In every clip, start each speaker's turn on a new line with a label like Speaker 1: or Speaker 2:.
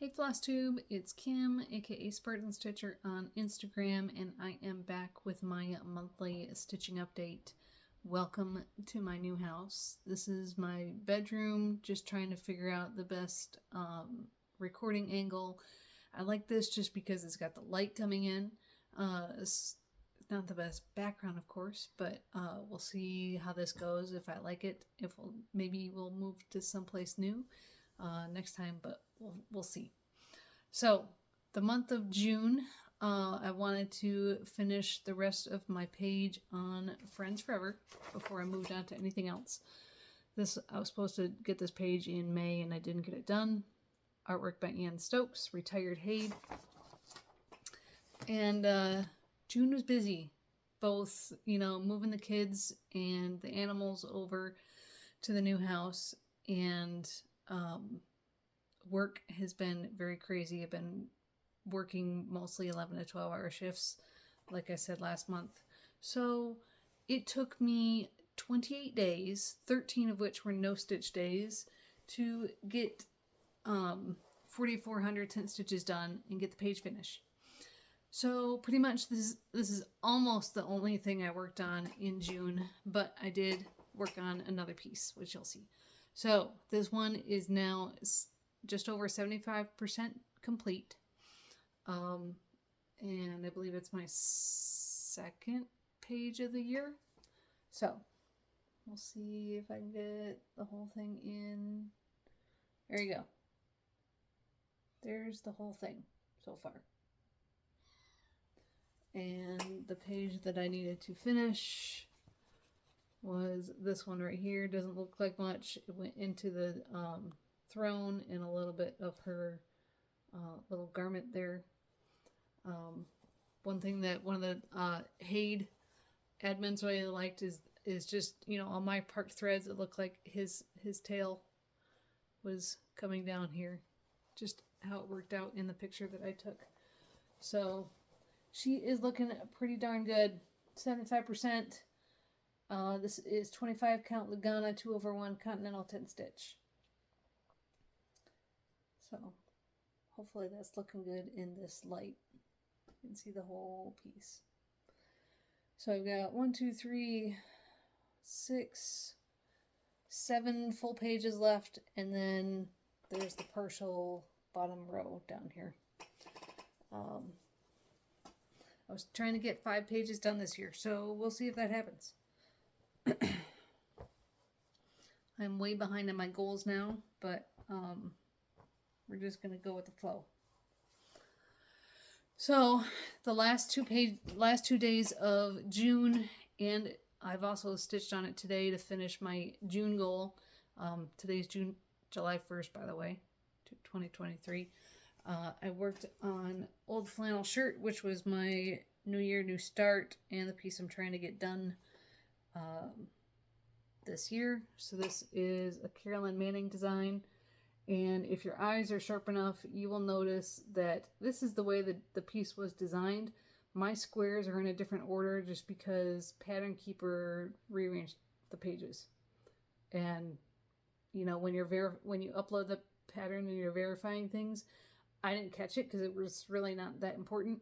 Speaker 1: Hey Flosstube, it's Kim, aka Spartan Stitcher on Instagram, and I am back with my monthly stitching update. Welcome to my new house. This is my bedroom, just trying to figure out the best recording angle. I like this just because it's got the light coming in. It's not the best background, of course, but we'll see how this goes. If I like it, if maybe we'll move to someplace new next time, but we'll see. So the month of June, I wanted to finish the rest of my page on Friends Forever before I moved on to anything else. I was supposed to get this page in May and I didn't get it done. Artwork by Ann Stokes, Retired Haid. And June was busy, both, moving the kids and the animals over to the new house, and work has been very crazy. I've been working mostly 11 to 12 hour shifts, like I said last month. So it took me 28 days, 13 of which were no stitch days, to get 4,400 tent stitches done and get the page finished. So pretty much this is almost the only thing I worked on in June, but I did work on another piece, which you'll see. So this one is now just over 75% complete. And I believe it's my second page of the year. So we'll see if I can get the whole thing in. There you go. There's the whole thing so far. And the page that I needed to finish was this one right here. Doesn't look like much. It went into the throne and a little bit of her little garment there. One thing that one of the Haid admins really liked is just, on my parked threads, it looked like his tail was coming down here. Just how it worked out in the picture that I took. So she is looking pretty darn good. 75%. This is 25 count Lugana 2/1 Continental 10 stitch. So hopefully that's looking good in this light. You can see the whole piece. So I've got 1, 2, 3, 6, 7 full pages left, and then there's the partial bottom row down here. I was trying to get 5 pages done this year, so we'll see if that happens. I'm way behind on my goals now, but we're just going to go with the flow. So the last 2 days of June, and I've also stitched on it today to finish my June goal. Today's July 1st, by the way, 2023. I worked on Old Flannel Shirt, which was my New Year, New Start, and the piece I'm trying to get done this year. So this is a Carolyn Manning design. And if your eyes are sharp enough, you will notice that this is the way that the piece was designed. My squares are in a different order just because Pattern Keeper rearranged the pages. And, when you upload the pattern and you're verifying things, I didn't catch it because it was really not that important.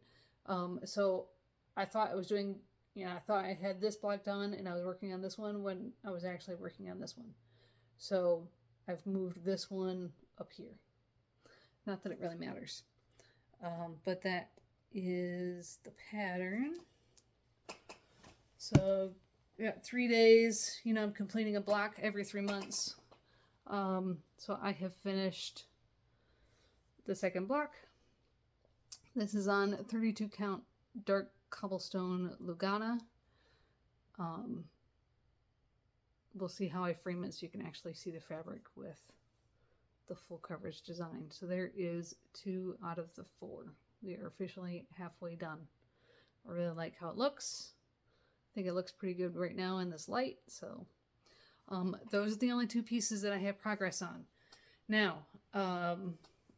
Speaker 1: So I thought I was doing, I thought I had this block done and I was working on this one when I was actually working on this one. So I've moved this one up here. Not that it really matters. But that is the pattern. So we got 3 days. I'm completing a block every 3 months. So I have finished the second block. This is on 32 count dark cobblestone Lugana. We'll see how I frame it so you can actually see the fabric with the full coverage design. So there is 2 out of the 4. We are officially halfway done. I really like how it looks. I think it looks pretty good right now in this light. So those are the only 2 pieces that I have progress on. Now,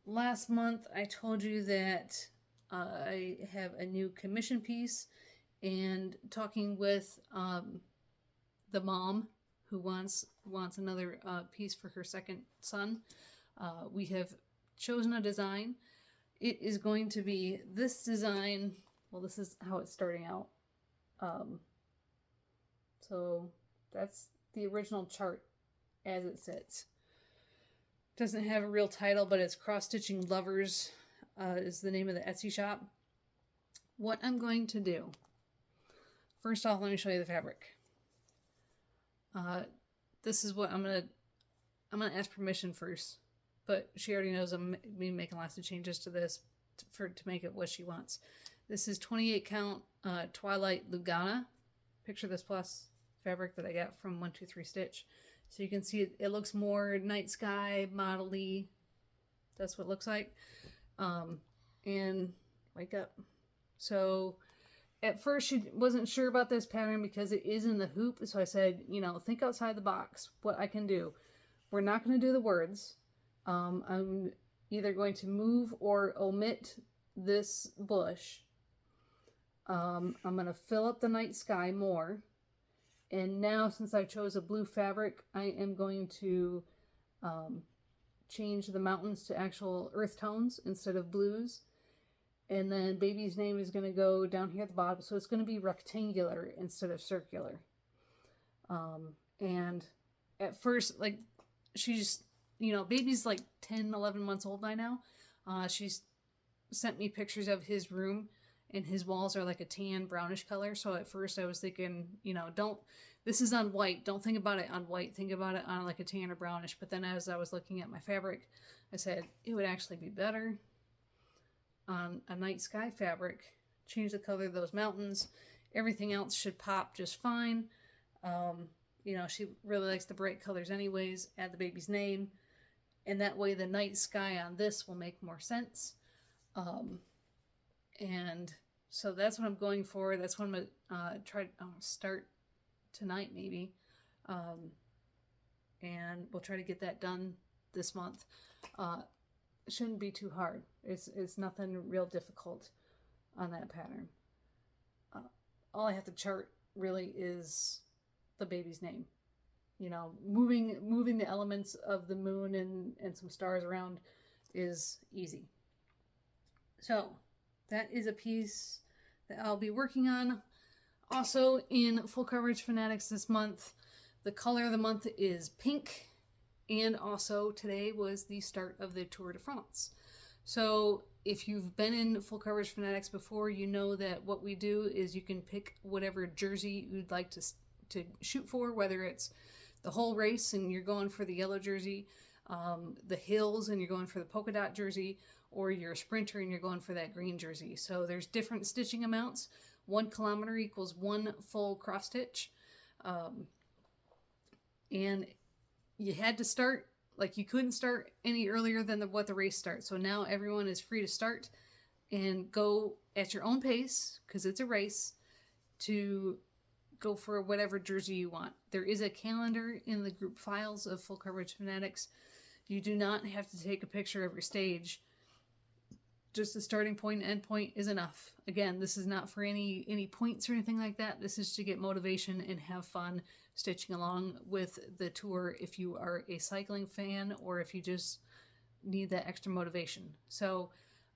Speaker 1: last month I told you that I have a new commission piece, and talking with the mom who wants another piece for her second son, we have chosen a design. It is going to be this design. Well, this is how it's starting out. So that's the original chart as it sits. Doesn't have a real title, but it's Cross Stitching Lovers is the name of the Etsy shop. What I'm going to do, first off, let me show you the fabric. This is what I'm gonna ask permission first, but she already knows I'm making lots of changes to this to make it what she wants. This is 28 count Twilight Lugana Picture This Plus fabric that I got from 123 Stitch. So you can see it looks more night sky model-y. That's what it looks like. And wake up. So at first she wasn't sure about this pattern because it is in the hoop. So I said, think outside the box. What I can do. We're not going to do the words. I'm either going to move or omit this bush. I'm going to fill up the night sky more. And now, since I chose a blue fabric, I am going to change the mountains to actual earth tones instead of blues. And then baby's name is going to go down here at the bottom. So it's going to be rectangular instead of circular. And at first, like, she's, baby's like 10, 11 months old by now. She's sent me pictures of his room, and his walls are like a tan brownish color. So at first I was thinking, this is on white. Don't think about it on white. Think about it on like a tan or brownish. But then as I was looking at my fabric, I said it would actually be better on a night sky fabric. Change the color of those mountains. Everything else should pop just fine. She really likes the bright colors anyways. Add the baby's name. And that way the night sky on this will make more sense. And so that's what I'm going for. That's what I'm going to try to start tonight maybe. And we'll try to get that done this month. It shouldn't be too hard. It's nothing real difficult on that pattern. All I have to chart really is the baby's name. Moving the elements of the moon and some stars around is easy. So that is a piece that I'll be working on. Also in Full Coverage Fanatics this month, the color of the month is pink. And also today was the start of the Tour de France. So if you've been in Full Coverage Fanatics before, you know that what we do is you can pick whatever jersey you'd like to shoot for, whether it's the whole race and you're going for the yellow jersey, the hills and you're going for the polka dot jersey, or you're a sprinter and you're going for that green jersey. So there's different stitching amounts. 1 kilometer equals 1 full cross stitch. And you had to start, like you couldn't start any earlier than what the race starts. So now everyone is free to start and go at your own pace, because it's a race, to go for whatever jersey you want. There is a calendar in the group files of Full Coverage Fanatics. You do not have to take a picture of your stage. Just the starting point and end point is enough. Again, this is not for any points or anything like that. This is to get motivation and have fun stitching along with the tour if you are a cycling fan or if you just need that extra motivation. So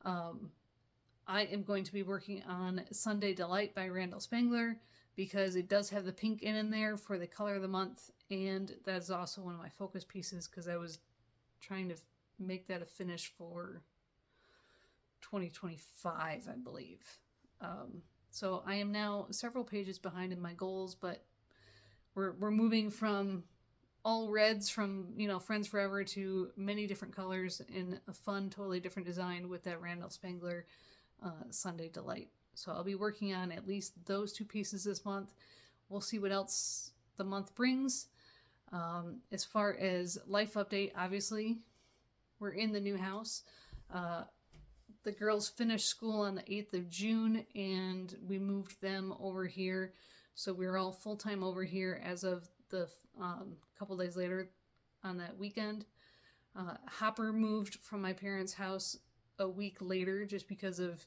Speaker 1: I am going to be working on Sunday Delight by Randall Spangler because it does have the pink in there for the color of the month, and that is also one of my focus pieces because I was trying to make that a finish for 2025, I believe. So I am now several pages behind in my goals, but we're moving from all reds from, Friends Forever to many different colors in a fun, totally different design with that Randall Spangler Sunday Delight. So I'll be working on at least those 2 pieces this month. We'll see what else the month brings. As far as life update, obviously, we're in the new house. The girls finished school on the 8th of June, and we moved them over here. So we're all full-time over here as of the couple days later on that weekend. Hopper moved from my parents' house a week later just because of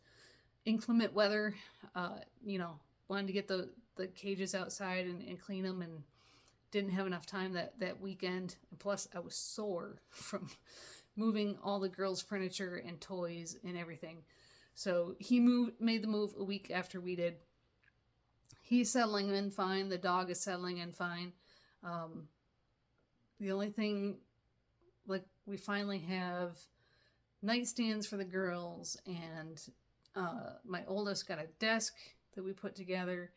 Speaker 1: inclement weather. Wanted to get the cages outside and clean them, and didn't have enough time that weekend. And plus, I was sore from moving all the girls' furniture and toys and everything. So he made the move a week after we did. He's settling in fine. The dog is settling in fine. The only thing, like, we finally have nightstands for the girls, and my oldest got a desk that we put together,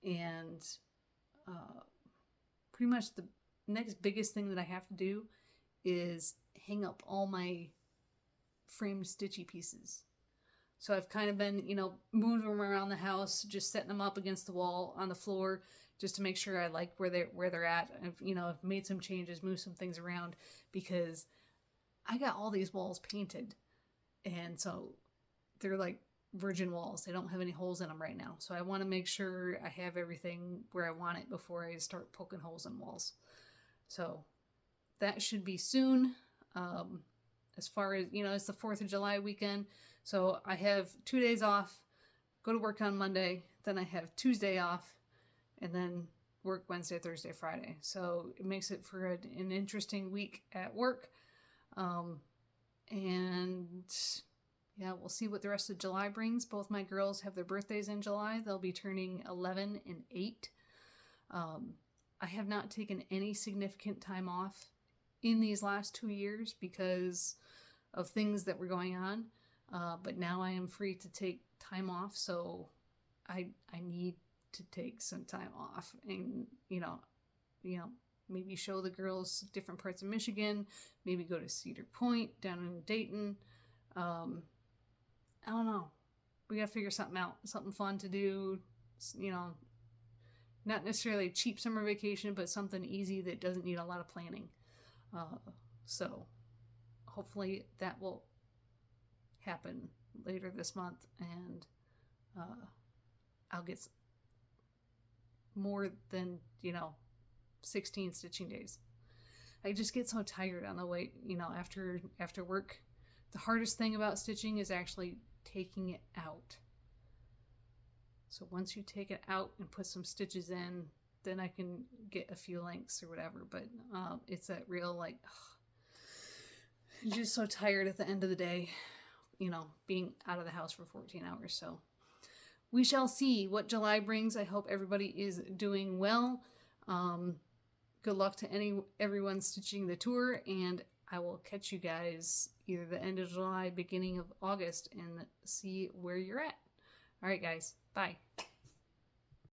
Speaker 1: and pretty much the next biggest thing that I have to do is hang up all my framed stitchy pieces. So I've kind of been, moving them around the house, just setting them up against the wall on the floor, just to make sure I like where they're at. I've made some changes, moved some things around, because I got all these walls painted, and so they're like virgin walls. They don't have any holes in them right now. So I want to make sure I have everything where I want it before I start poking holes in walls. So that should be soon. As far as, it's the 4th of July weekend. So I have 2 days off, go to work on Monday, then I have Tuesday off, and then work Wednesday, Thursday, Friday. So it makes it for an interesting week at work. And yeah, we'll see what the rest of July brings. Both my girls have their birthdays in July. They'll be turning 11 and 8. I have not taken any significant time off in these last 2 years because of things that were going on. But now I am free to take time off, so I need to take some time off, and maybe show the girls different parts of Michigan, maybe go to Cedar Point down in Dayton. I don't know. We gotta figure something out, something fun to do. Not necessarily a cheap summer vacation, but something easy that doesn't need a lot of planning. So hopefully that will happen later this month, and I'll get more than 16 stitching days. I just get so tired on the way, after work. The hardest thing about stitching is actually taking it out. So once you take it out and put some stitches in, then I can get a few lengths or whatever. But it's that real, I'm just so tired at the end of the day, being out of the house for 14 hours. So we shall see what July brings. I hope everybody is doing well. Good luck to everyone stitching the tour, and I will catch you guys either the end of July, beginning of August, and see where you're at. All right, guys. Bye.